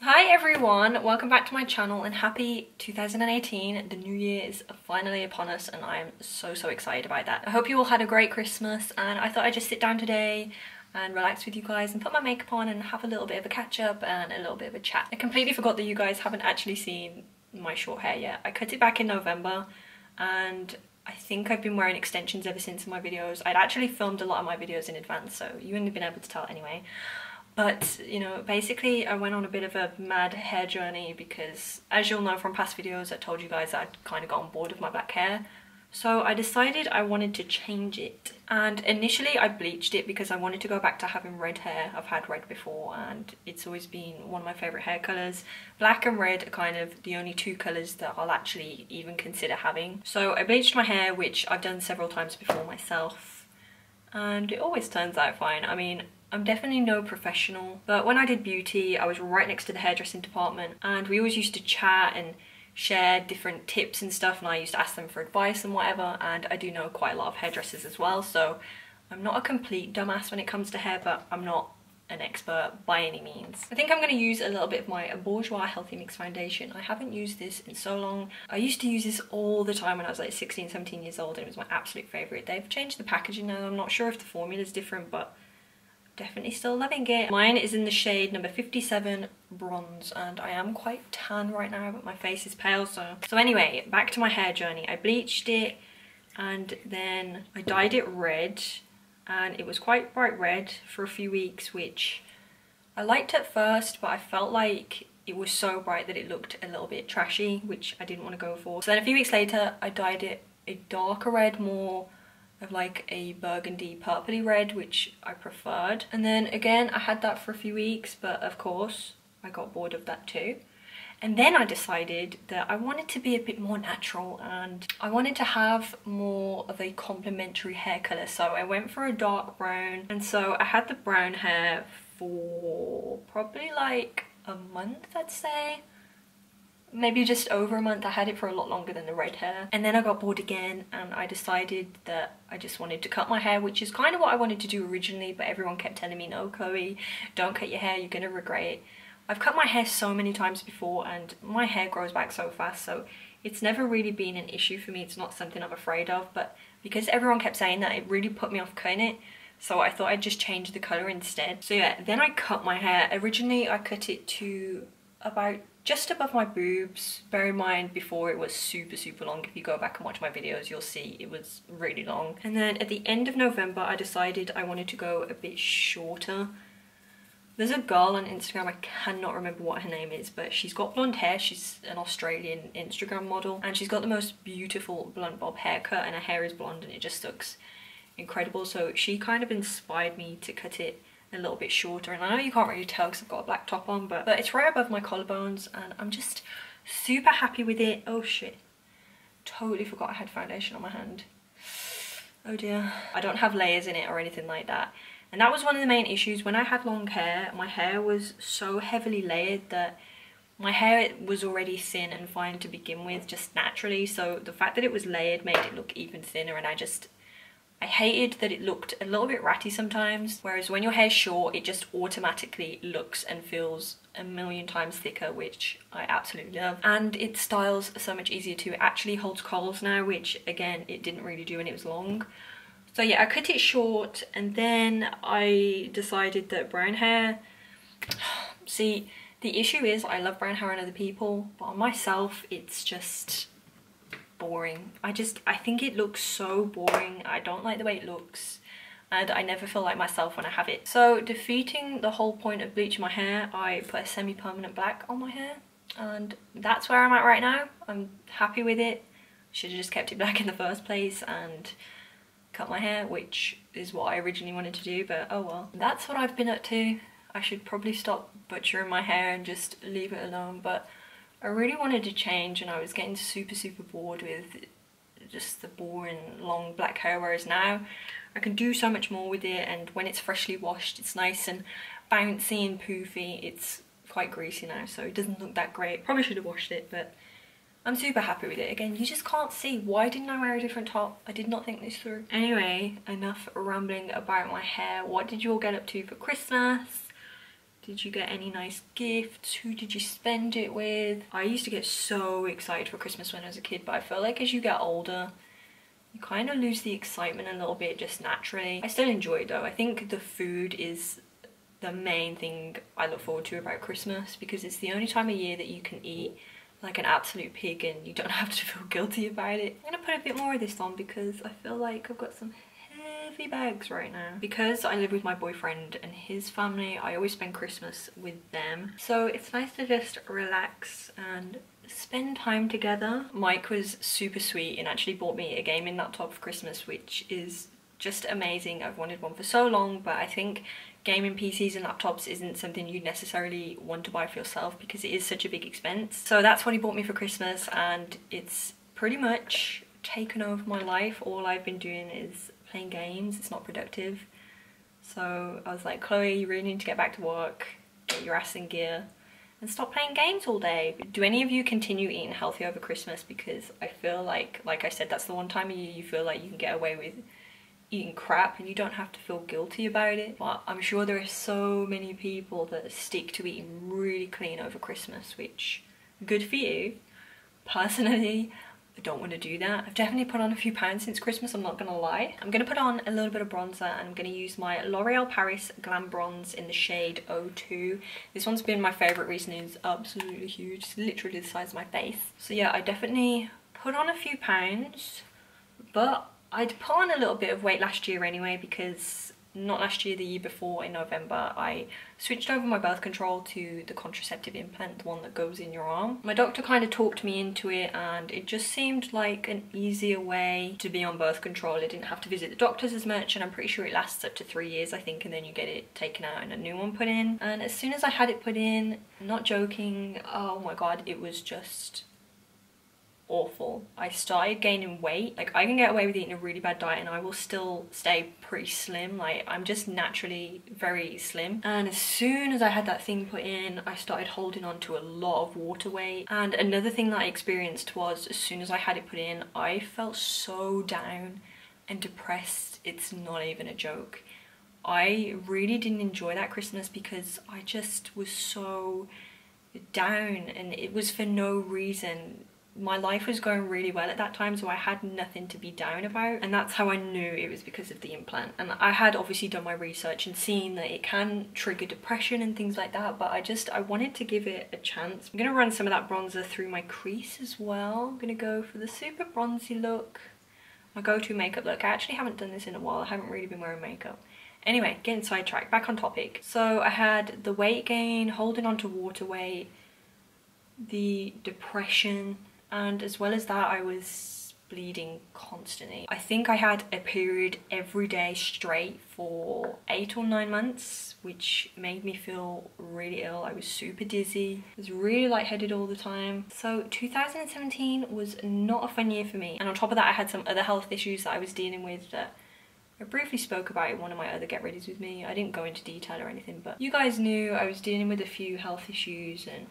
Hi everyone, welcome back to my channel and happy 2018. The new year is finally upon us and I'm so excited about that. I hope you all had a great Christmas and I thought I'd just sit down today and relax with you guys and put my makeup on and have a little bit of a catch up and a little bit of a chat. I completely forgot that you guys haven't actually seen my short hair yet. I cut it back in November and I think I've been wearing extensions ever since in my videos. I'd actually filmed a lot of my videos in advance, so you wouldn't have been able to tell anyway. But, you know, basically I went on a bit of a mad hair journey because, as you'll know from past videos, I told you guys that I'd kind of gotten bored of my black hair. So I decided I wanted to change it. And initially I bleached it because I wanted to go back to having red hair. I've had red before and it's always been one of my favourite hair colours. Black and red are kind of the only two colours that I'll actually even consider having. So I bleached my hair, which I've done several times before myself. And it always turns out fine. I mean, I'm definitely no professional, but when I did beauty, I was right next to the hairdressing department and we always used to chat and share different tips and stuff, and I used to ask them for advice and whatever, and I do know quite a lot of hairdressers as well, so I'm not a complete dumbass when it comes to hair, but I'm not an expert by any means. I think I'm going to use a little bit of my Bourjois Healthy Mix foundation. I haven't used this in so long. I used to use this all the time when I was like 16, 17 years old and it was my absolute favourite. They've changed the packaging now. I'm not sure if the formula is different, but definitely still loving it. Mine is in the shade number 57 bronze and I am quite tan right now but my face is pale, so anyway, back to my hair journey. I bleached it and then I dyed it red and it was quite bright red for a few weeks, which I liked at first, but I felt like it was so bright that it looked a little bit trashy, which I didn't want to go for. So then a few weeks later I dyed it a darker red, more of like a burgundy purpley red, which I preferred. And then again I had that for a few weeks, but of course I got bored of that too. And then I decided that I wanted to be a bit more natural and I wanted to have more of a complementary hair colour, so I went for a dark brown. And so I had the brown hair for probably like a month, I'd say. Maybe just over a month. I had it for a lot longer than the red hair. And then I got bored again and I decided that I just wanted to cut my hair, which is kind of what I wanted to do originally, but everyone kept telling me, no Chloe, don't cut your hair, you're gonna regret it. I've cut my hair so many times before and my hair grows back so fast, so it's never really been an issue for me. It's not something I'm afraid of, but because everyone kept saying that, it really put me off cutting it. So I thought I'd just change the colour instead. So yeah, then I cut my hair. Originally I cut it to about just above my boobs. Bear in mind, before it was super long. If you go back and watch my videos, you'll see it was really long. And then at the end of November, I decided I wanted to go a bit shorter. There's a girl on Instagram, I cannot remember what her name is, but she's got blonde hair. She's an Australian Instagram model and she's got the most beautiful blunt bob haircut and her hair is blonde and it just looks incredible. So she kind of inspired me to cut it a little bit shorter, and I know you can't really tell because I've got a black top on, but it's right above my collarbones and I'm just super happy with it. Oh shit, totally forgot I had foundation on my hand. Oh dear. I don't have layers in it or anything like that, and that was one of the main issues. When I had long hair, my hair was so heavily layered that my hair was already thin and fine to begin with, just naturally, so the fact that it was layered made it look even thinner, and I hated that it looked a little bit ratty sometimes, whereas when your hair's short, it just automatically looks and feels a million times thicker, which I absolutely love. And it styles so much easier too. It actually holds curls now, which again, it didn't really do when it was long. So yeah, I cut it short and then I decided that brown hair, see, the issue is I love brown hair on other people, but on myself, it's just boring. I think it looks so boring. I don't like the way it looks and I never feel like myself when I have it. So defeating the whole point of bleaching my hair, I put a semi-permanent black on my hair and that's where I'm at right now. I'm happy with it. Should have just kept it black in the first place and cut my hair, which is what I originally wanted to do, but oh well. That's what I've been up to. I should probably stop butchering my hair and just leave it alone, but I really wanted to change and I was getting super bored with just the boring long black hair, whereas now I can do so much more with it, and when it's freshly washed it's nice and bouncy and poofy. It's quite greasy now so it doesn't look that great. Probably should have washed it, but I'm super happy with it. Again, you just can't see. Why didn't I wear a different top? I did not think this through. Anyway, enough rambling about my hair. What did you all get up to for Christmas? Did you get any nice gifts? Who did you spend it with? I used to get so excited for Christmas when I was a kid, but I feel like as you get older, you kind of lose the excitement a little bit just naturally. I still enjoy it though. I think the food is the main thing I look forward to about Christmas, because it's the only time of year that you can eat like an absolute pig and you don't have to feel guilty about it. I'm gonna put a bit more of this on because I feel like I've got some heavy bags right now. Because I live with my boyfriend and his family, I always spend Christmas with them. So it's nice to just relax and spend time together. Mike was super sweet and actually bought me a gaming laptop for Christmas, which is just amazing. I've wanted one for so long, but I think gaming PCs and laptops isn't something you necessarily want to buy for yourself because it is such a big expense. So that's what he bought me for Christmas, and it's pretty much taken over my life. All I've been doing is playing games. It's not productive. So I was like, Chloe, you really need to get back to work, get your ass in gear and stop playing games all day. Do any of you continue eating healthy over Christmas? Because I feel like I said, that's the one time of year you feel like you can get away with eating crap and you don't have to feel guilty about it. But I'm sure there are so many people that stick to eating really clean over Christmas, which good for you. Personally, I don't want to do that. I've definitely put on a few pounds since Christmas, I'm not gonna lie. I'm gonna put on a little bit of bronzer and I'm gonna use my L'Oreal Paris Glam Bronze in the shade 02. This one's been my favourite recently. It's absolutely huge. It's literally the size of my face. So yeah, I definitely put on a few pounds, but I'd put on a little bit of weight last year anyway, because not last year, the year before in November, I switched over my birth control to the contraceptive implant, the one that goes in your arm. My doctor kind of talked me into it and it just seemed like an easier way to be on birth control. I didn't have to visit the doctors as much, and I'm pretty sure it lasts up to 3 years, I think, and then you get it taken out and a new one put in. And as soon as I had it put in, not joking, oh my god, it was just awful. I started gaining weight. Like, I can get away with eating a really bad diet and I will still stay pretty slim. Like, I'm just naturally very slim. And as soon as I had that thing put in, I started holding on to a lot of water weight. And another thing that I experienced was, as soon as I had it put in, I felt so down and depressed. It's not even a joke. I really didn't enjoy that Christmas because I just was so down, and it was for no reason. My life was going really well at that time, so I had nothing to be down about, and that's how I knew it was because of the implant. And I had obviously done my research and seen that it can trigger depression and things like that, but I wanted to give it a chance. I'm gonna run some of that bronzer through my crease as well. I'm gonna go for the super bronzy look, my go-to makeup look. I actually haven't done this in a while. I haven't really been wearing makeup. Anyway, getting sidetracked, back on topic. So I had the weight gain, holding on to water weight, the depression, and as well as that, I was bleeding constantly. I think I had a period every day straight for 8 or 9 months, which made me feel really ill. I was super dizzy. I was really lightheaded all the time. So 2017 was not a fun year for me. And on top of that, I had some other health issues that I was dealing with that I briefly spoke about in one of my other Get Readys with me. I didn't go into detail or anything, but you guys knew I was dealing with a few health issues, and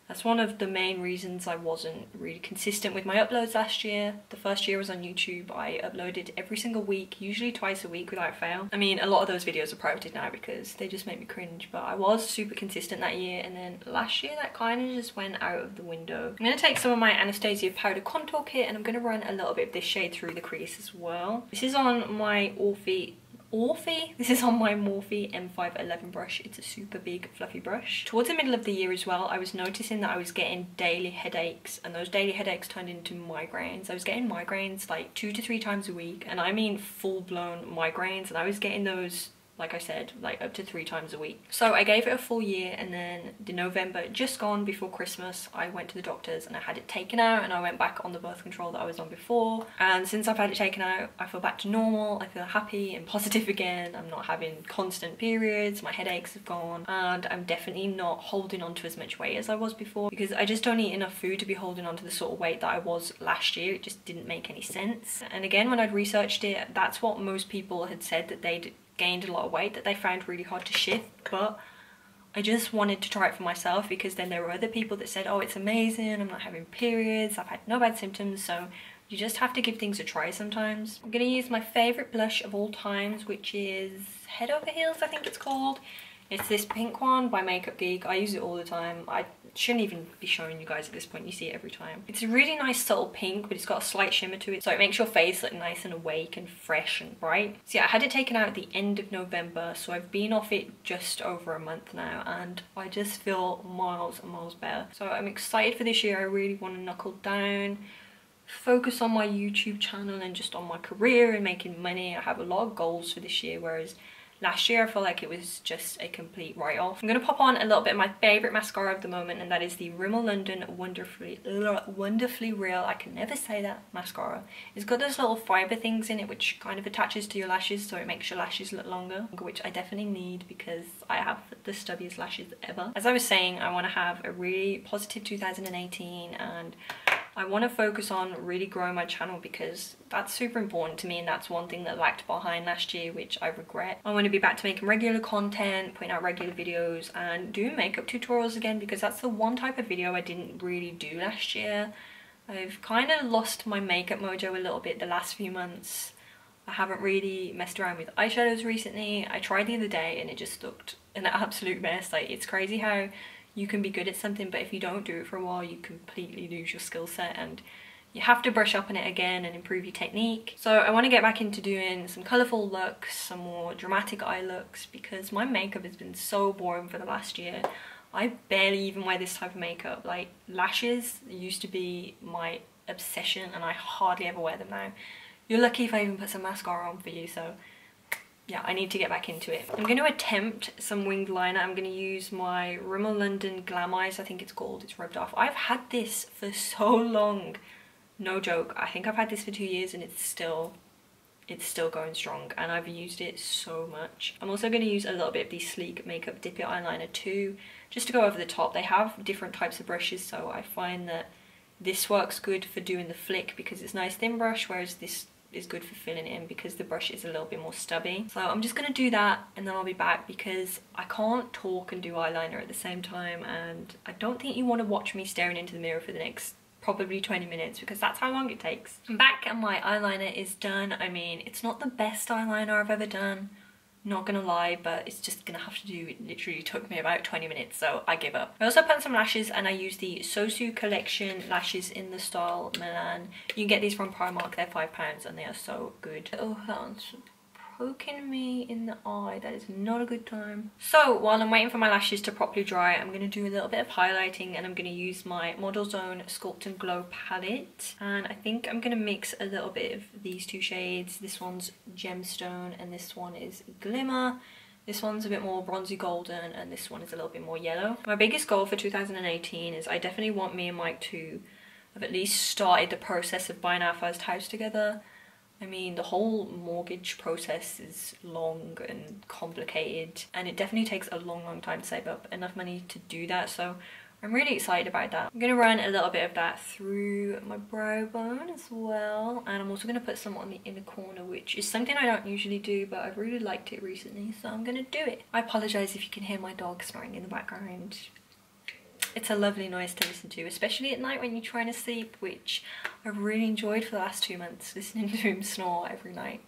that's one of the main reasons I wasn't really consistent with my uploads last year. The first year I was on YouTube, I uploaded every single week, usually twice a week without fail. I mean, a lot of those videos are prohibited now because they just make me cringe, but I was super consistent that year, and then last year that kind of just went out of the window. I'm going to take some of my Anastasia Powder Contour Kit and I'm going to run a little bit of this shade through the crease as well. This is on my This is on my Morphe M511 brush. It's a super big fluffy brush. Towards the middle of the year as well, I was noticing that I was getting daily headaches, and those daily headaches turned into migraines. I was getting migraines like 2 to 3 times a week, and I mean full-blown migraines, and I was getting those, like I said, like up to 3 times a week. So I gave it a full year, and then the November just gone before Christmas, I went to the doctors and I had it taken out, and I went back on the birth control that I was on before. And since I've had it taken out, I feel back to normal. I feel happy and positive again. I'm not having constant periods, my headaches have gone, and I'm definitely not holding on to as much weight as I was before, because I just don't eat enough food to be holding on to the sort of weight that I was last year. It just didn't make any sense. And again, when I'd researched it, that's what most people had said, that they'd gained a lot of weight that they found really hard to shift. But I just wanted to try it for myself, because then there were other people that said, oh, it's amazing, I'm not having periods, I've had no bad symptoms. So you just have to give things a try sometimes. I'm gonna use my favorite blush of all times, which is Head Over Heels, I think it's called. It's this pink one by Makeup Geek. I use it all the time. I shouldn't even be showing you guys at this point, you see it every time. It's a really nice subtle pink, but it's got a slight shimmer to it, so it makes your face look nice and awake and fresh and bright. So yeah, I had it taken out at the end of November, so I've been off it just over a month now, and I just feel miles and miles better. So I'm excited for this year. I really want to knuckle down, focus on my YouTube channel and just on my career and making money. I have a lot of goals for this year, whereas last year I felt like it was just a complete write-off. I'm going to pop on a little bit of my favourite mascara of the moment, and that is the Rimmel London Wonderfully Real, I can never say that, mascara. It's got those little fibre things in it which kind of attaches to your lashes, so it makes your lashes look longer, which I definitely need because I have the stubbiest lashes ever. As I was saying, I want to have a really positive 2018, and I want to focus on really growing my channel because that's super important to me, and that's one thing that lagged behind last year, which I regret. I want to be back to making regular content, putting out regular videos, and doing makeup tutorials again, because that's the one type of video I didn't really do last year. I've kind of lost my makeup mojo a little bit the last few months. I haven't really messed around with eyeshadows recently. I tried the other day and it just looked an absolute mess. Like, it's crazy how you can be good at something, but if you don't do it for a while, you completely lose your skill set, and you have to brush up on it again and improve your technique. So I want to get back into doing some colourful looks, some more dramatic eye looks, because my makeup has been so boring for the last year. I barely even wear this type of makeup. Like, lashes used to be my obsession and I hardly ever wear them now. You're lucky if I even put some mascara on for you, so yeah, I need to get back into it. I'm going to attempt some winged liner. I'm going to use my Rimmel London Glam Eyes, I think it's called. It's rubbed off. I've had this for so long. No joke. I think I've had this for 2 years and it's still going strong, and I've used it so much. I'm also going to use a little bit of the Sleek Makeup Dip It eyeliner too, just to go over the top. They have different types of brushes, so I find that this works good for doing the flick because it's a nice thin brush, whereas this is good for filling it in because the brush is a little bit more stubby. So I'm just going to do that and then I'll be back, because I can't talk and do eyeliner at the same time, and I don't think you want to watch me staring into the mirror for the next probably 20 minutes because that's how long it takes. I'm back and my eyeliner is done. I mean, it's not the best eyeliner I've ever done, not gonna lie, but it's just gonna have to do. It literally took me about 20 minutes, so I give up. I also put on some lashes, and I use the Sosu Collection lashes in the style Milan. You can get these from Primark, they're £5 and they are so good. Oh, that's poking me in the eye. That is not a good time. So while I'm waiting for my lashes to properly dry, I'm going to do a little bit of highlighting, and I'm going to use my Model's Own Sculpt and Glow palette, and I think I'm going to mix a little bit of these two shades. This one's Gemstone and this one is Glimmer. This one's a bit more bronzy golden and this one is a little bit more yellow. My biggest goal for 2018 is I definitely want me and Mike to have at least started the process of buying our first house together. I mean, the whole mortgage process is long and complicated, and it definitely takes a long time to save up enough money to do that, so I'm really excited about that. I'm going to run a little bit of that through my brow bone as well, and I'm also going to put some on the inner corner, which is something I don't usually do, but I've really liked it recently, so I'm going to do it. I apologise if you can hear my dog snoring in the background. It's a lovely noise to listen to, especially at night when you're trying to sleep, which I've really enjoyed for the last 2 months, listening to him snore every night.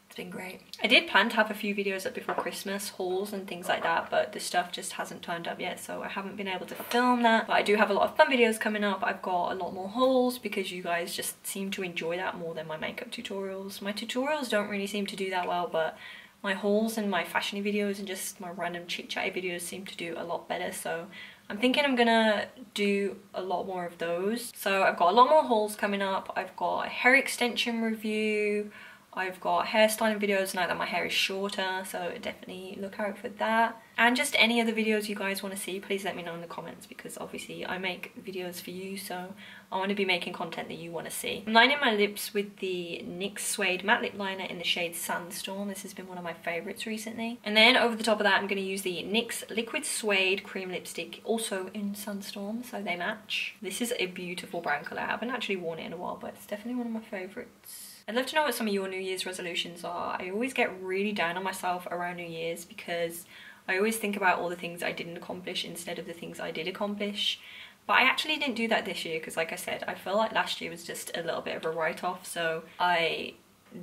It's been great. I did plan to have a few videos up before Christmas, hauls and things like that, but the stuff just hasn't turned up yet, so I haven't been able to film that. But I do have a lot of fun videos coming up. I've got a lot more hauls because you guys just seem to enjoy that more than my makeup tutorials. My tutorials don't really seem to do that well, but my hauls and my fashiony videos and just my random chit-chatty videos seem to do a lot better, so I'm thinking I'm gonna do a lot more of those. So I've got a lot more hauls coming up. I've got a hair extension review. I've got hairstyling videos now that my hair is shorter, so definitely look out for that. And just any other videos you guys want to see, please let me know in the comments, because obviously I make videos for you, so I want to be making content that you want to see. I'm lining my lips with the NYX Suede Matte Lip Liner in the shade Sandstorm. This has been one of my favourites recently. And then over the top of that, I'm going to use the NYX Liquid Suede Cream Lipstick, also in Sandstorm, so they match. This is a beautiful brown colour. I haven't actually worn it in a while, but it's definitely one of my favourites. I'd love to know what some of your New Year's resolutions are. I always get really down on myself around New Year's because I always think about all the things I didn't accomplish instead of the things I did accomplish. But I actually didn't do that this year because, like I said, I felt like last year was just a little bit of a write-off, so I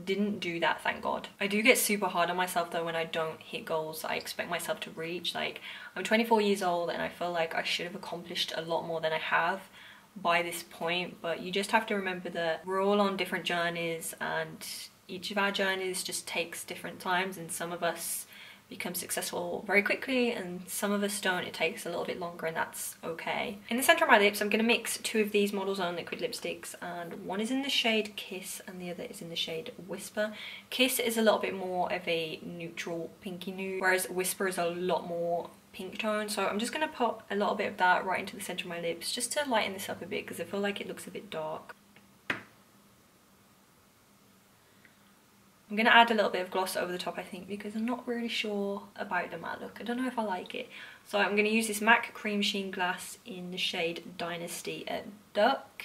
didn't do that, thank God. I do get super hard on myself though when I don't hit goals I expect myself to reach. Like, I'm 24 years old and I feel like I should have accomplished a lot more than I have by this point, but you just have to remember that we're all on different journeys and each of our journeys just takes different times, and some of us become successful very quickly and some of us don't. It takes a little bit longer, and that's okay. In the center of my lips, I'm going to mix two of these Models Own liquid lipsticks, and one is in the shade Kiss and the other is in the shade Whisper. Kiss is a little bit more of a neutral pinky nude, whereas Whisper is a lot more pink tone. So I'm just going to put a little bit of that right into the center of my lips just to lighten this up a bit because I feel like it looks a bit dark. I'm going to add a little bit of gloss over the top, I think, because I'm not really sure about the matte look. I don't know if I like it. So I'm going to use this MAC Cream Sheen Glass in the shade Dynasty at Duck.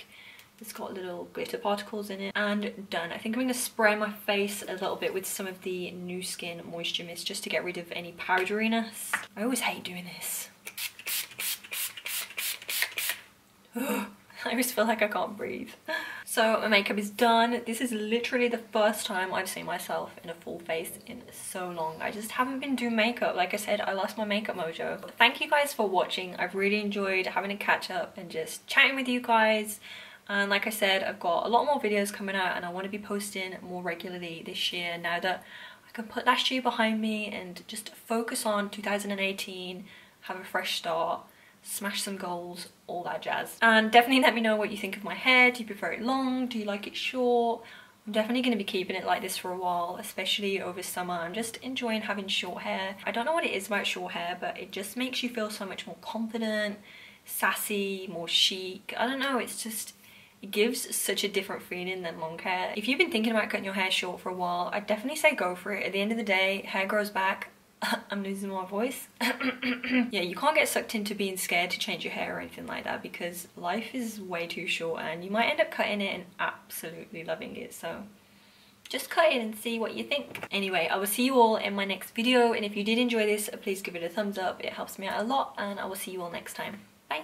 It's got little glitter particles in it. And done. I think I'm going to spray my face a little bit with some of the Nu Skin Moisture Mist just to get rid of any powderiness. I always hate doing this. I always feel like I can't breathe. So my makeup is done. This is literally the first time I've seen myself in a full face in so long. I just haven't been doing makeup. Like I said, I lost my makeup mojo. But thank you guys for watching. I've really enjoyed having a catch up and just chatting with you guys. And like I said, I've got a lot more videos coming out and I want to be posting more regularly this year now that I can put last year behind me and just focus on 2018, have a fresh start, smash some goals, all that jazz. And definitely let me know what you think of my hair. Do you prefer it long? Do you like it short? I'm definitely going to be keeping it like this for a while, especially over summer. I'm just enjoying having short hair. I don't know what it is about short hair, but it just makes you feel so much more confident, sassy, more chic. I don't know, it's just, it gives such a different feeling than long hair. If you've been thinking about cutting your hair short for a while, I'd definitely say go for it. At the end of the day, hair grows back. I'm losing my voice. Yeah, you can't get sucked into being scared to change your hair or anything like that because life is way too short and you might end up cutting it and absolutely loving it. So just cut it and see what you think. Anyway, I will see you all in my next video, and if you did enjoy this, please give it a thumbs up. It helps me out a lot, and I will see you all next time. Bye.